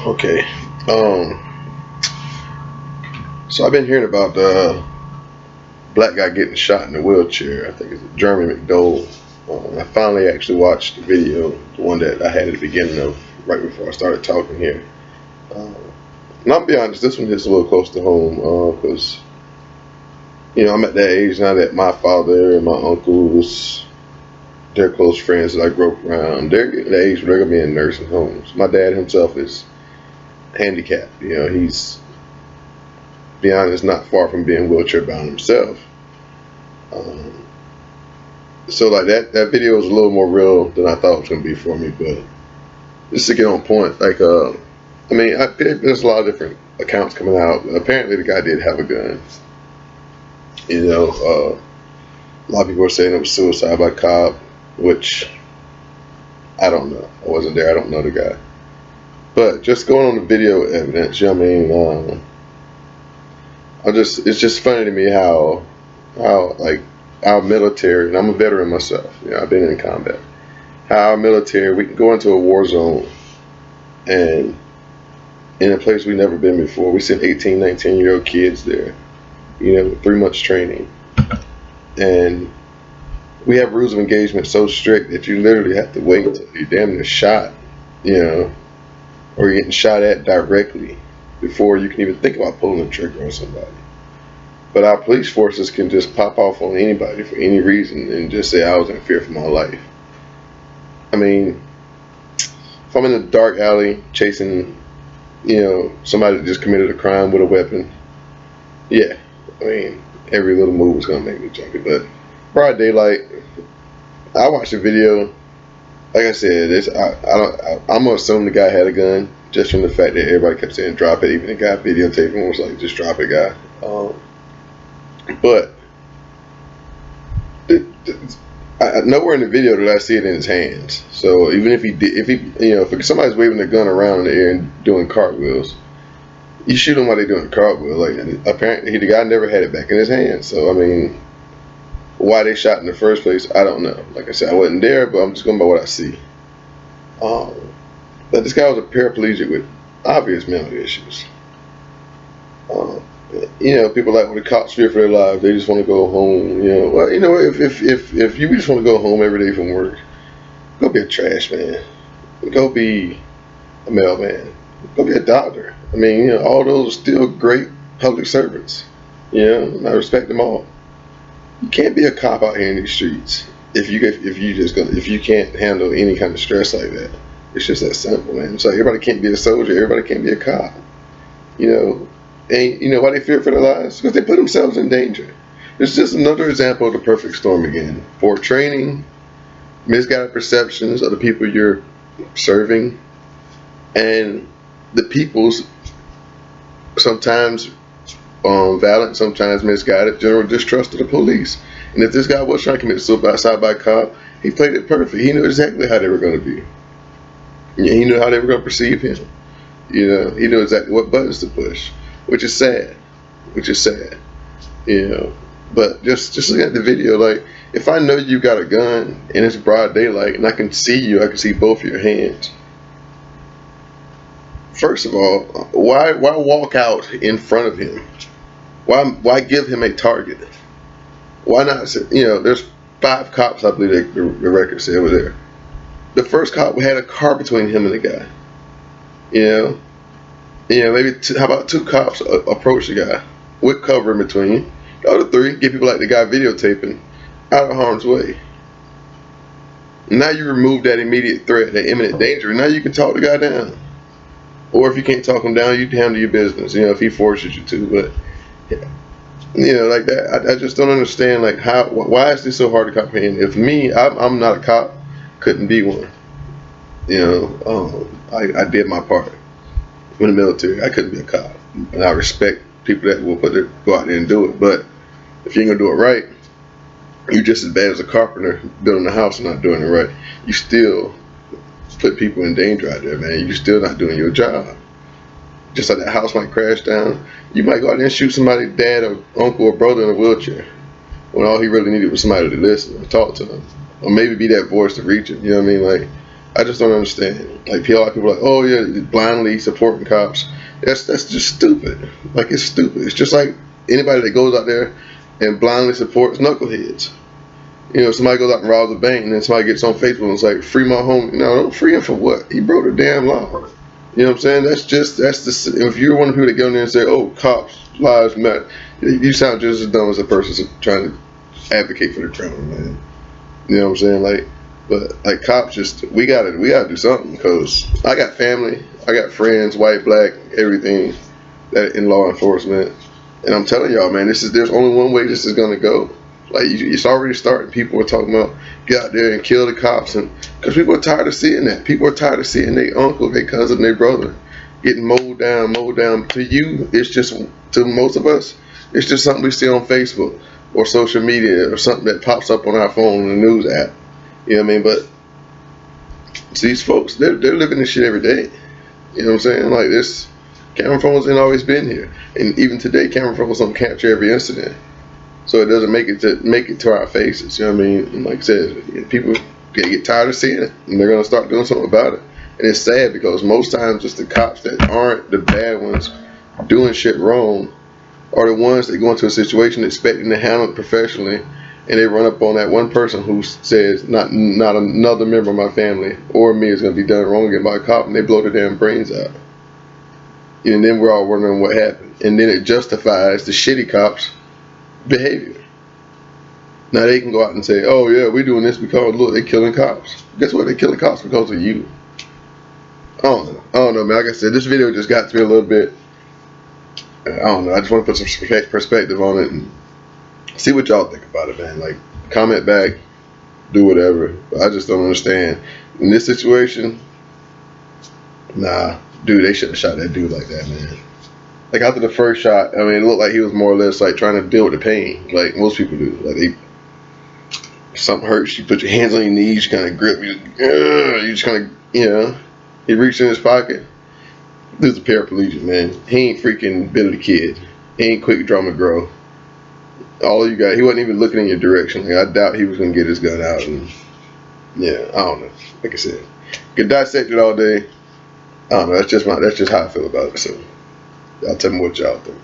Okay. So I've been hearing about the black guy getting shot in a wheelchair. I think it's Jeremy Mcdole. I finally actually watched the video, the one that I had at the beginning of, right before I started talking here. And I'll be honest, this one hits a little close to home because, I'm at that age now that my father and my uncles, they're close friends that I grew up around. They're at the age where they're going to be in nursing homes. My dad himself is handicapped. He's, be honest, not far from being wheelchair bound himself. Um, so like that video was a little more real than I thought it was gonna be for me. But just to get on point, there's a lot of different accounts coming out. Apparently, the guy did have a gun. A lot of people are saying it was suicide by cop, which I don't know. I wasn't there. I don't know the guy. But just going on the video evidence, it's just funny to me how like our military, and I'm a veteran myself. I've been in combat. How our military, we can go into a war zone and in a place we've never been before, we send 18, 19-year-old kids there, with 3 months training. And we have rules of engagement so strict that you literally have to wait until you're damn near shot, or you're getting shot at directly before you can even think about pulling the trigger on somebody. But our police forces can just pop off on anybody for any reason and just say, I was in fear for my life. I mean, if I'm in a dark alley chasing, somebody that just committed a crime with a weapon, yeah, every little move is going to make me jumpy. But broad daylight, I watched the video. Like I said, I'm going to assume the guy had a gun just from the fact that everybody kept saying drop it. Even the guy videotaping was like, just drop it, guy. But nowhere in the video did I see it in his hands. So even if somebody's waving a gun around in the air and doing cartwheels, you shoot them while they're doing cartwheels. Like apparently the guy never had it back in his hands. So why they shot in the first place, I don't know. Like I said, I wasn't there, but I'm just going by what I see. But this guy was a paraplegic with obvious mental issues. People like when the cops fear for their lives, they just want to go home. If you just want to go home every day from work, go be a trash man, go be a mailman, go be a doctor. All those are still great public servants. And I respect them all. You can't be a cop out here in these streets if you can't handle any kind of stress like that. It's just that simple, man. It's like everybody can't be a soldier, everybody can't be a cop. And why they fear for their lives? Because they put themselves in danger. It's just another example of the perfect storm again. Poor training, misguided perceptions of the people you're serving, and the people's sometimes violent, sometimes misguided, general distrust of the police. And if this guy was trying to commit suicide by cop, he played it perfect. He knew exactly how they were going to be. He knew how they were going to perceive him. He knew exactly what buttons to push. Which is sad. But just looking at the video, like if I know you got a gun and it's broad daylight and I can see you, I can see both of your hands. First of all, why walk out in front of him? Why give him a target? Why not? There's 5 cops, I believe the record said were there. The first cop had a car between him and the guy. How about 2 cops approach the guy with cover in between. The other 3 get people like the guy videotaping out of harm's way. Now you remove that immediate threat, that imminent danger, and now you can talk the guy down. Or if you can't talk him down, you handle your business. If he forces you to. But like that, I just don't understand. Like why is this so hard to comprehend? If me, I'm not a cop, couldn't be one. I did my part. In the military, I couldn't be a cop, and I respect people that will go out there and do it. But if you ain't gonna do it right, you're just as bad as a carpenter building a house and not doing it right. You still put people in danger out there, man. You're still not doing your job. Just like that house might crash down, you might go out there and shoot somebody's dad or uncle or brother in a wheelchair when all he really needed was somebody to listen or talk to him, or maybe be that voice to reach him. Like I just don't understand. Like, a lot of people are like, oh yeah, blindly supporting cops. That's just stupid. Like, it's stupid. It's just like anybody that goes out there and blindly supports knuckleheads. You know, somebody goes out and robs a bank, and then somebody gets on Facebook and it's like, free my homie. No, don't free him for what? He broke the damn law. You know what I'm saying? That's the. If you're one of the people that go in there and say, oh, cops, lives matter, you sound just as dumb as a person trying to advocate for the criminal, man. You know what I'm saying? Like, but like cops, just we gotta do something, because I got family, I got friends, white, black, everything, that in law enforcement, and I'm telling y'all, man, there's only one way this is gonna go. Like, it's already starting. People are talking about get out there and kill the cops, and because people are tired of seeing that. People are tired of seeing their uncle, their cousin, their brother getting mowed down. To you, it's just, to most of us, it's just something we see on Facebook or social media or something that pops up on our phone in the news app. You know what I mean? But these folks, they're living this shit every day. You know what I'm saying? Like, this camera phones ain't always been here, and even today, camera phones don't capture every incident. So it doesn't make it to our faces. You know what I mean? And like I said, people get tired of seeing it, and they're gonna start doing something about it. And it's sad, because most times it's the cops that aren't the bad ones doing shit wrong, are the ones that go into a situation expecting to handle it professionally, and they run up on that one person who says not another member of my family or me is gonna be done wrong again by a cop, and they blow their damn brains out. And then we're all wondering what happened, and then it justifies the shitty cops' behavior. Now they can go out and say, oh yeah, we're doing this because, look, they're killing cops. Guess what? They're killing cops because of you. I don't know, man. Like I said, this video just got to me a little bit. I don't know. I just want to put some perspective on it and see what y'all think about it, man. Like, comment back, do whatever. But I just don't understand. In this situation, nah, dude, they shouldn't have shot that dude like that, man. Like, after the first shot, I mean, it looked like he was more or less like trying to deal with the pain, like most people do. Like, something hurts, you put your hands on your knees, you kind of grip, you just kind of, you know. He reached in his pocket. Dude's a paraplegic, man. He ain't freaking Billy the Kid. He ain't Quick Draw McGraw. All you got, he wasn't even looking in your direction. Like, I doubt he was gonna get his gun out. And yeah, I don't know. Like I said, could dissect it all day. I don't know. That's just how I feel about it. So y'all tell me what y'all think.